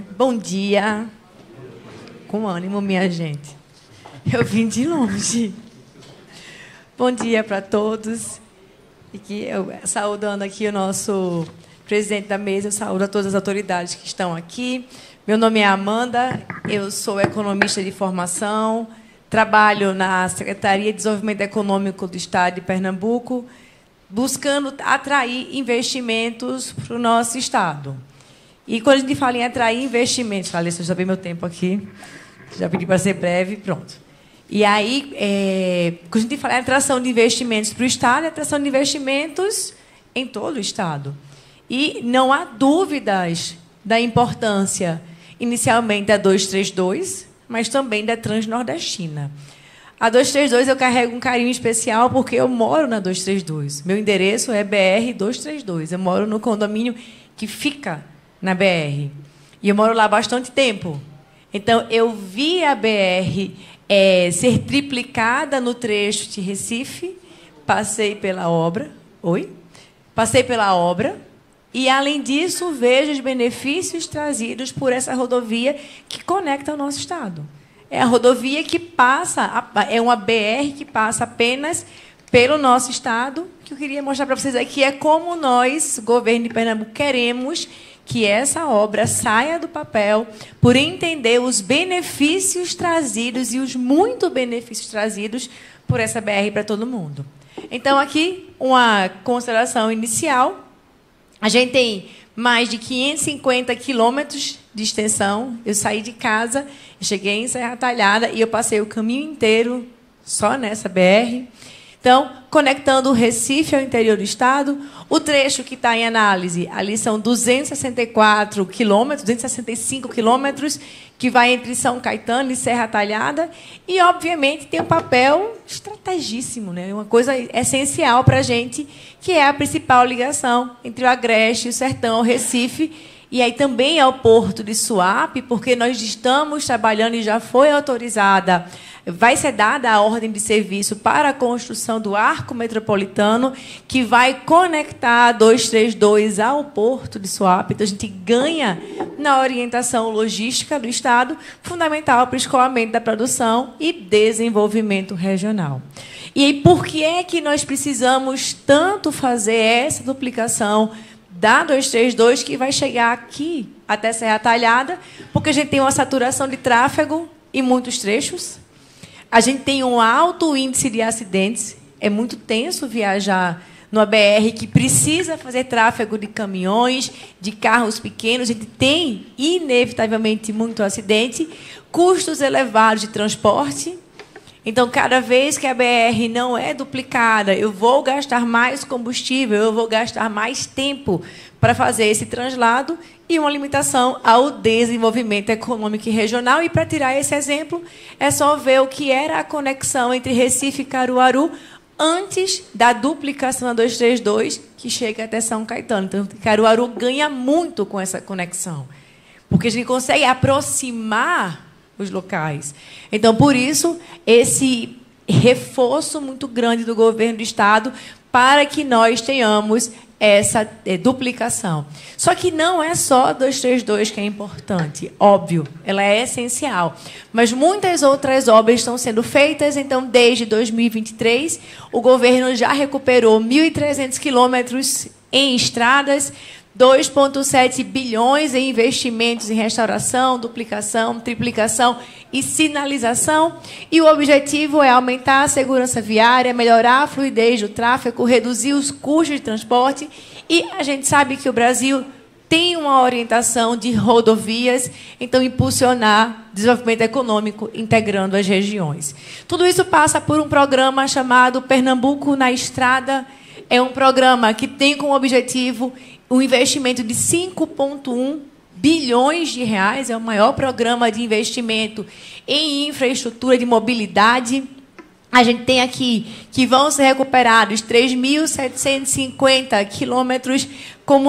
né? Bom dia. Com ânimo, minha gente. Eu vim de longe. Bom dia para todos. E que eu, saudando aqui o nosso presidente da mesa, eu saúdo a todas as autoridades que estão aqui. Meu nome é Amanda, eu sou economista de formação, trabalho na Secretaria de Desenvolvimento Econômico do Estado de Pernambuco, buscando atrair investimentos para o nosso Estado. E quando a gente fala em atrair investimentos... Alessa, eu já vi meu tempo aqui, já pedi para ser breve, pronto. E aí, quando a gente fala em atração de investimentos para o Estado, é atração de investimentos em todo o Estado. E não há dúvidas da importância, inicialmente, da 232, mas também da Transnordestina. A 232 eu carrego um carinho especial porque eu moro na 232. Meu endereço é BR 232. Eu moro no condomínio que fica na BR. E eu moro lá há bastante tempo. Então, eu vi a BR ser triplicada no trecho de Recife, passei pela obra. Passei pela obra. E, além disso, vejo os benefícios trazidos por essa rodovia que conecta o nosso Estado. É a rodovia que passa, é uma BR que passa apenas pelo nosso Estado, que eu queria mostrar para vocês aqui é como nós, governo de Pernambuco, queremos que essa obra saia do papel por entender os benefícios trazidos e os muitos benefícios trazidos por essa BR para todo mundo. Então, aqui, uma consideração inicial. A gente tem mais de 550 quilômetros de extensão. Eu saí de casa, cheguei em Serra Talhada e eu passei o caminho inteiro só nessa BR. Então, conectando o Recife ao interior do Estado, o trecho que está em análise, ali são 264 quilômetros, 265 quilômetros, que vai entre São Caetano e Serra Talhada, e, obviamente, tem um papel estrategíssimo, né? Uma coisa essencial para a gente, que é a principal ligação entre o Agreste, o Sertão, o Recife, e aí também ao Porto de Suape, porque nós estamos trabalhando e já foi autorizada, vai ser dada a ordem de serviço para a construção do arco metropolitano, que vai conectar a 232 ao Porto de Suape. Então, a gente ganha na orientação logística do Estado, fundamental para o escoamento da produção e desenvolvimento regional. E aí, por que é que nós precisamos tanto fazer essa duplicação da 232, que vai chegar aqui até Serra Talhada? Porque a gente tem uma saturação de tráfego em muitos trechos. A gente tem um alto índice de acidentes. É muito tenso viajar numa BR que precisa fazer tráfego de caminhões, de carros pequenos. A gente tem, inevitavelmente, muito acidente. Custos elevados de transporte. Então, cada vez que a BR não é duplicada, eu vou gastar mais combustível, eu vou gastar mais tempo para fazer esse translado e uma limitação ao desenvolvimento econômico e regional. E, para tirar esse exemplo, é só ver o que era a conexão entre Recife e Caruaru antes da duplicação da 232, que chega até São Caetano. Então, Caruaru ganha muito com essa conexão, porque a gente consegue aproximar os locais. Então, por isso, esse reforço muito grande do governo do Estado para que nós tenhamos essa duplicação. Só que não é só a 232 que é importante, óbvio, ela é essencial, mas muitas outras obras estão sendo feitas. Então, desde 2023, o governo já recuperou 1.300 quilômetros em estradas, 2,7 bilhões em investimentos em restauração, duplicação, triplicação e sinalização. E o objetivo é aumentar a segurança viária, melhorar a fluidez do tráfego, reduzir os custos de transporte. E a gente sabe que o Brasil tem uma orientação de rodovias, então impulsionar desenvolvimento econômico integrando as regiões. Tudo isso passa por um programa chamado Pernambuco na Estrada. É um programa que tem como objetivo um investimento de 5,1 bilhões de reais, é o maior programa de investimento em infraestrutura de mobilidade. A gente tem aqui que vão ser recuperados 3.750 quilômetros com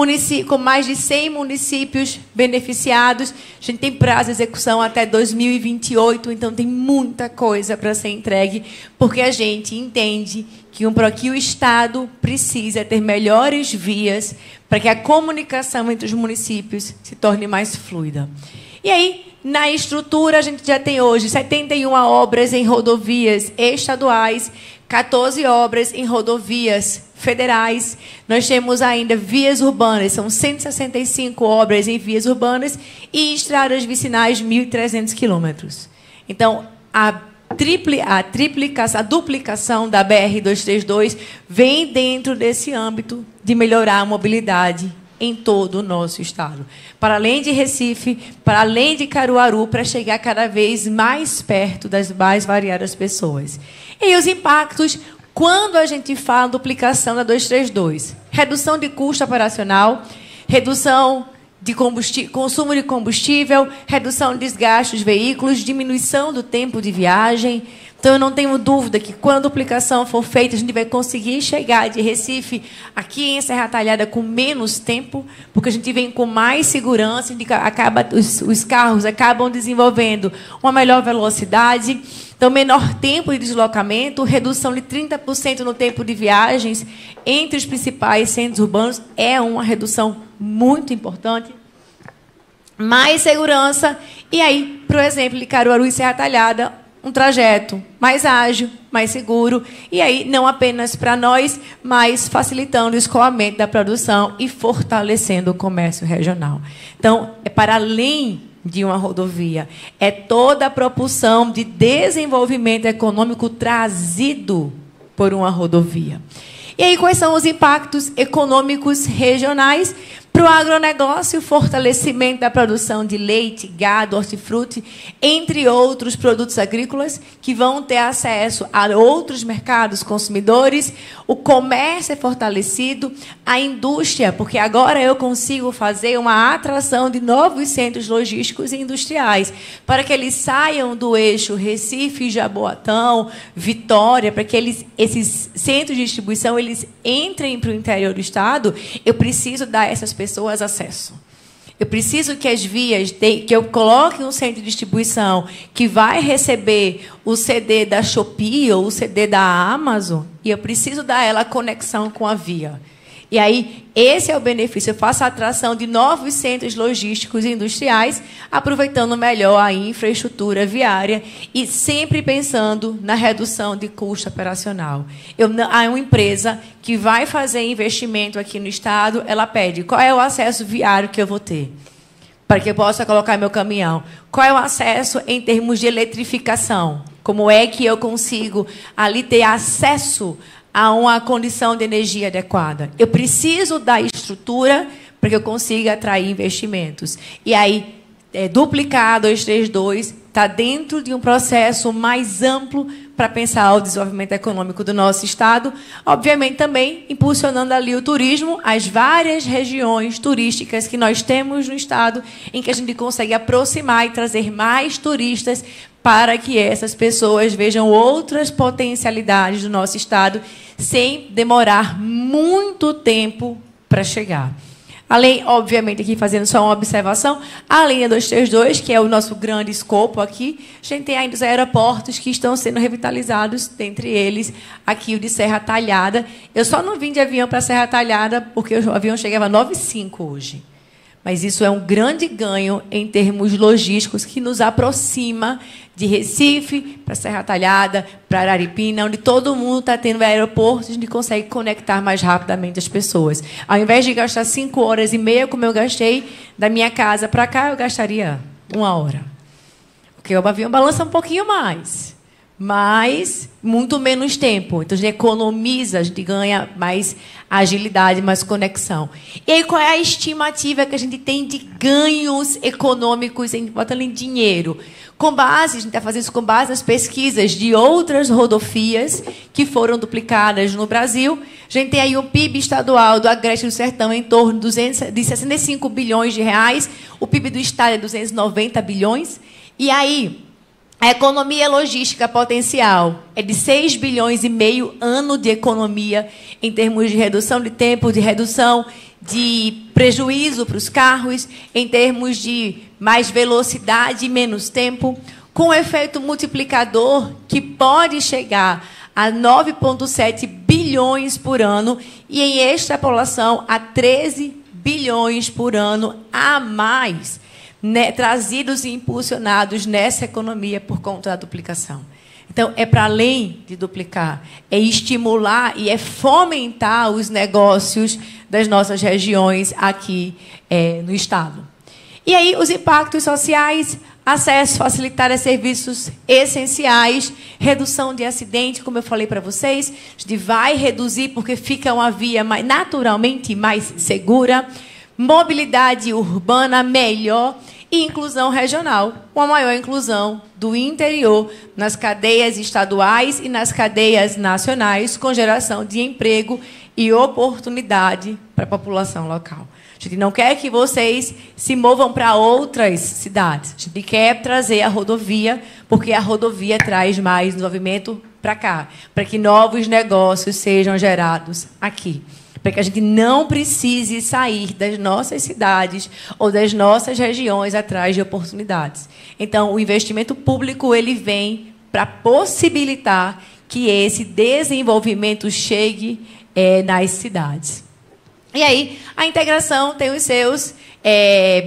mais de 100 municípios beneficiados. A gente tem prazo de execução até 2028, então tem muita coisa para ser entregue, porque a gente entende que o Estado precisa ter melhores vias para que a comunicação entre os municípios se torne mais fluida. E aí, na estrutura, a gente já tem hoje 71 obras em rodovias estaduais, 14 obras em rodovias federais. Nós temos ainda vias urbanas, são 165 obras em vias urbanas e estradas vicinais, 1.300 quilômetros. Então, a duplicação da BR-232 vem dentro desse âmbito de melhorar a mobilidade em todo o nosso estado. Para além de Recife, para além de Caruaru, para chegar cada vez mais perto das mais variadas pessoas. E os impactos, quando a gente fala duplicação da 232? Redução de custo operacional, redução de consumo de combustível, redução de desgaste dos veículos, diminuição do tempo de viagem. Então, eu não tenho dúvida que, quando a duplicação for feita, a gente vai conseguir chegar de Recife aqui em Serra Talhada com menos tempo, porque a gente vem com mais segurança, os carros acabam desenvolvendo uma melhor velocidade, então, menor tempo de deslocamento, redução de 30% no tempo de viagens entre os principais centros urbanos, é uma redução muito importante. Mais segurança. E aí, por exemplo, de Caruaru e Serra Talhada, um trajeto mais ágil, mais seguro, e aí não apenas para nós, mas facilitando o escoamento da produção e fortalecendo o comércio regional. Então, é para além de uma rodovia, é toda a propulsão de desenvolvimento econômico trazido por uma rodovia. E aí, quais são os impactos econômicos regionais? Para o agronegócio, fortalecimento da produção de leite, gado, hortifruti, entre outros produtos agrícolas, que vão ter acesso a outros mercados consumidores. O comércio é fortalecido, a indústria, porque agora eu consigo fazer uma atração de novos centros logísticos e industriais, para que eles saiam do eixo Recife, Jaboatão, Vitória, para que esses centros de distribuição eles entrem para o interior do estado. Eu preciso dar a essas pessoas acesso. Eu preciso que as vias, que eu coloque um centro de distribuição que vai receber o CD da Shopee ou o CD da Amazon, e eu preciso dar ela a conexão com a via. E aí, esse é o benefício. Eu faço a atração de novos centros logísticos e industriais, aproveitando melhor a infraestrutura viária e sempre pensando na redução de custo operacional. Há uma empresa que vai fazer investimento aqui no estado, ela pede qual é o acesso viário que eu vou ter, para que eu possa colocar meu caminhão. Qual é o acesso em termos de eletrificação? Como é que eu consigo ali ter acesso a uma condição de energia adequada? Eu preciso da estrutura para que eu consiga atrair investimentos. E aí, duplicar a 232 está dentro de um processo mais amplo para pensar o desenvolvimento econômico do nosso estado, obviamente também impulsionando ali o turismo, as várias regiões turísticas que nós temos no estado, em que a gente consegue aproximar e trazer mais turistas para que essas pessoas vejam outras potencialidades do nosso estado, sem demorar muito tempo para chegar. Além, obviamente, aqui fazendo só uma observação, além da 232, que é o nosso grande escopo aqui, a gente tem ainda os aeroportos que estão sendo revitalizados, dentre eles aqui o de Serra Talhada. Eu só não vim de avião para Serra Talhada porque o avião chegava às 9h05 hoje. Mas isso é um grande ganho em termos logísticos que nos aproxima de Recife para Serra Talhada, para Araripina, onde todo mundo está tendo aeroportos, a gente consegue conectar mais rapidamente as pessoas. Ao invés de gastar 5h30, como eu gastei, da minha casa para cá, eu gastaria 1 hora. Porque o avião balança um pouquinho mais, mas muito menos tempo. Então, a gente economiza, a gente ganha mais agilidade, mais conexão. E aí, qual é a estimativa que a gente tem de ganhos econômicos, botando em dinheiro? Com base, a gente está fazendo isso com base nas pesquisas de outras rodovias que foram duplicadas no Brasil. A gente tem aí um PIB estadual do Agreste do Sertão em torno de 65 bilhões de reais. O PIB do estado é 290 bilhões. E aí, a economia logística potencial é de 6,5 bilhões ano de economia em termos de redução de tempo, de redução de prejuízo para os carros, em termos de mais velocidade e menos tempo, com efeito multiplicador que pode chegar a 9,7 bilhões por ano e, em extrapolação, a 13 bilhões por ano a mais né, trazidos e impulsionados nessa economia por conta da duplicação. Então, é para além de duplicar, é estimular e é fomentar os negócios das nossas regiões aqui no Estado. E aí, os impactos sociais, acesso facilitar a serviços essenciais, redução de acidente, como eu falei para vocês, a gente vai reduzir porque fica uma via naturalmente mais segura, mobilidade urbana melhor e inclusão regional, uma maior inclusão do interior nas cadeias estaduais e nas cadeias nacionais, com geração de emprego e oportunidade para a população local. A gente não quer que vocês se movam para outras cidades. A gente quer trazer a rodovia, porque a rodovia traz mais desenvolvimento para cá, para que novos negócios sejam gerados aqui, para que a gente não precise sair das nossas cidades ou das nossas regiões atrás de oportunidades. Então, o investimento público ele vem para possibilitar que esse desenvolvimento chegue nas cidades. E aí, a integração tem os seus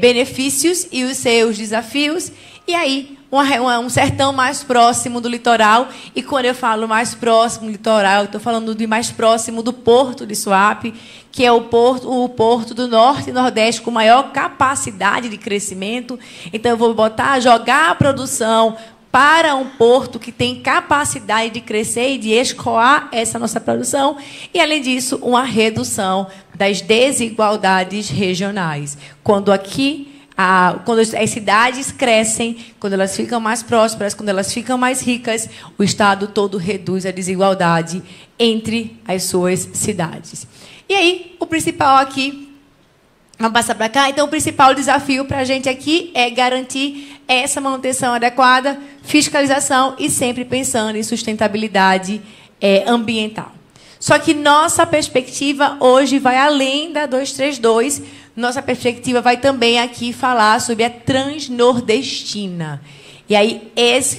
benefícios e os seus desafios. E aí, um sertão mais próximo do litoral. E quando eu falo mais próximo do litoral, estou falando de mais próximo do Porto de Suape, que é o porto do Norte e Nordeste com maior capacidade de crescimento. Então, eu vou jogar a produção para um porto que tem capacidade de crescer e de escoar essa nossa produção. E, além disso, uma redução das desigualdades regionais. Quando as cidades crescem, quando elas ficam mais prósperas, quando elas ficam mais ricas, o Estado todo reduz a desigualdade entre as suas cidades. E aí, o principal aqui, vamos passar para cá. Então, o principal desafio para a gente aqui é garantir essa manutenção adequada, fiscalização e sempre pensando em sustentabilidade ambiental. Só que nossa perspectiva hoje vai além da 232. Nossa perspectiva vai também aqui falar sobre a Transnordestina. E aí,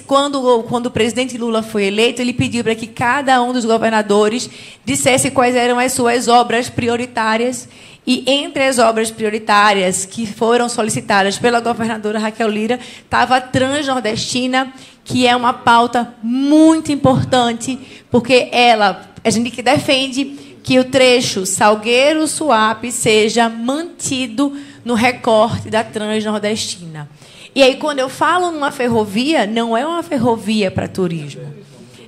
quando o presidente Lula foi eleito, ele pediu para que cada um dos governadores dissesse quais eram as suas obras prioritárias. E entre as obras prioritárias que foram solicitadas pela governadora Raquel Lira, estava a Transnordestina, que é uma pauta muito importante, porque a gente que defende que o trecho Salgueiro-Suape seja mantido no recorte da Transnordestina. E aí, quando eu falo numa ferrovia, não é uma ferrovia para turismo.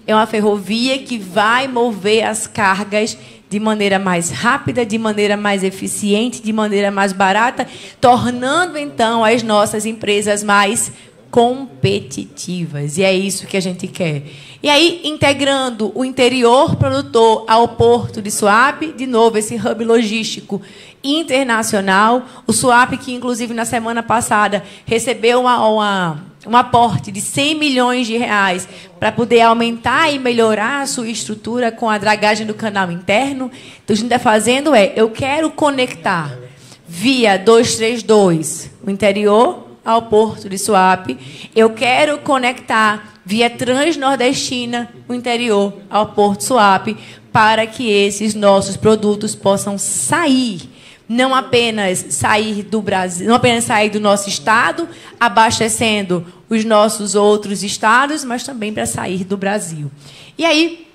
É uma ferrovia que vai mover as cargas de maneira mais rápida, de maneira mais eficiente, de maneira mais barata, tornando, então, as nossas empresas mais competitivas. E é isso que a gente quer. E aí, integrando o interior produtor ao Porto de Suape, de novo, esse hub logístico internacional. O Suape, que, inclusive, na semana passada, recebeu um aporte de 100 milhões de reais para poder aumentar e melhorar a sua estrutura com a dragagem do canal interno. Então, a gente está fazendo eu quero conectar via 232 o interior ao Porto de Suape. Eu quero conectar via Transnordestina o interior ao Porto de Suape para que esses nossos produtos possam sair. Não apenas sair do Brasil, não apenas sair do nosso estado, abastecendo os nossos outros estados, mas também para sair do Brasil. E aí,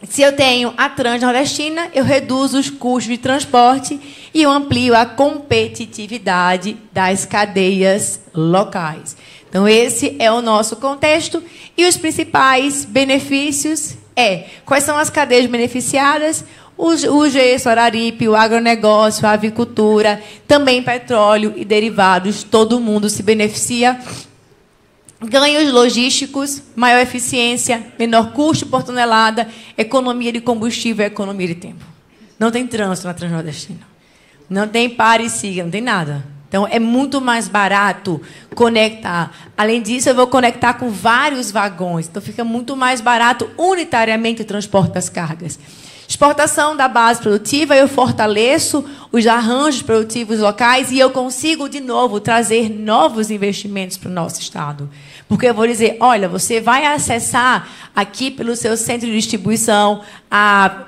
se eu tenho a Transnordestina, eu reduzo os custos de transporte e eu amplio a competitividade das cadeias locais. Então, esse é o nosso contexto. E os principais benefícios quais são as cadeias beneficiadas? O gesso, o araripe, o agronegócio, a avicultura, também petróleo e derivados, todo mundo se beneficia. Ganhos logísticos, maior eficiência, menor custo por tonelada, economia de combustível e economia de tempo. Não tem trânsito na Transnordestina. Não tem pare e siga, não tem nada. Então, é muito mais barato conectar. Além disso, eu vou conectar com vários vagões. Então, fica muito mais barato unitariamente o transporte das cargas. Exportação da base produtiva, eu fortaleço os arranjos produtivos locais e eu consigo, de novo, trazer novos investimentos para o nosso estado. Porque eu vou dizer, olha, você vai acessar aqui pelo seu centro de distribuição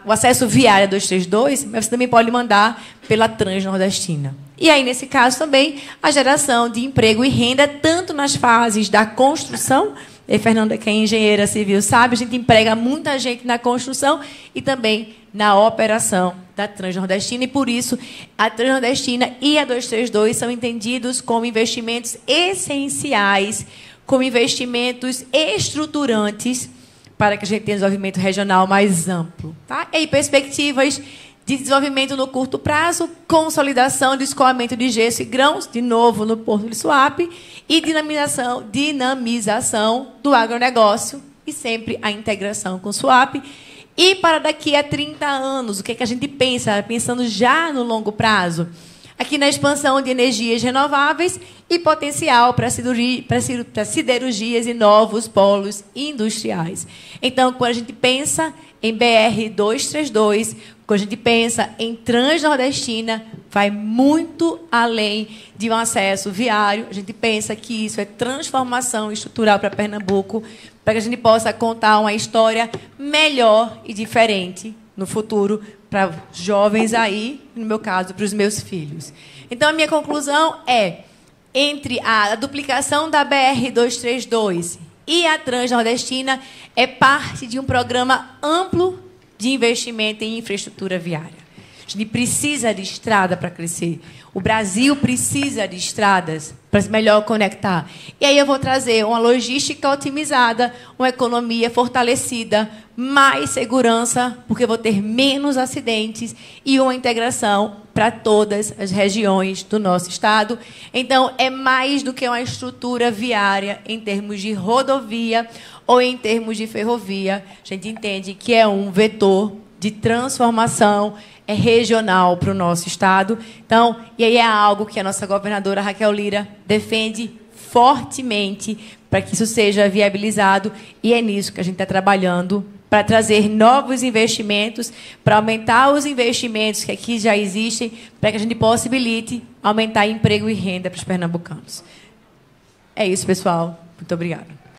o acesso viário 232, mas você também pode mandar pela Transnordestina. E aí, nesse caso, também, a geração de emprego e renda, tanto nas fases da construção, e Fernanda, que é engenheira civil, sabe, a gente emprega muita gente na construção e também na operação da Transnordestina, e, por isso, a Transnordestina e a 232 são entendidos como investimentos essenciais, como investimentos estruturantes para que a gente tenha um desenvolvimento regional mais amplo. Tá? E aí, perspectivas de desenvolvimento no curto prazo, consolidação do escoamento de gesso e grãos, de novo no Porto de Suape, e dinamização do agronegócio, e sempre a integração com Suape. E para daqui a 30 anos, o que é que a gente pensa? Pensando já no longo prazo, aqui na expansão de energias renováveis e potencial para siderurgias e novos polos industriais. Então, quando a gente pensa em BR-232, quando a gente pensa em Transnordestina, vai muito além de um acesso viário. A gente pensa que isso é transformação estrutural para Pernambuco, para que a gente possa contar uma história melhor e diferente no futuro para jovens aí, no meu caso, para os meus filhos. Então, a minha conclusão é, entre a duplicação da BR-232 e a Transnordestina, é parte de um programa amplo de investimento em infraestrutura viária. A gente precisa de estrada para crescer. O Brasil precisa de estradas para se melhor conectar. E aí eu vou trazer uma logística otimizada, uma economia fortalecida, mais segurança, porque eu vou ter menos acidentes e uma integração para todas as regiões do nosso estado. Então, é mais do que uma estrutura viária em termos de rodovia ou em termos de ferrovia. A gente entende que é um vetor de transformação regional para o nosso estado. Então, e aí é algo que a nossa governadora Raquel Lira defende fortemente para que isso seja viabilizado, e é nisso que a gente está trabalhando, para trazer novos investimentos, para aumentar os investimentos que aqui já existem, para que a gente possibilite aumentar emprego e renda para os pernambucanos. É isso, pessoal. Muito obrigada.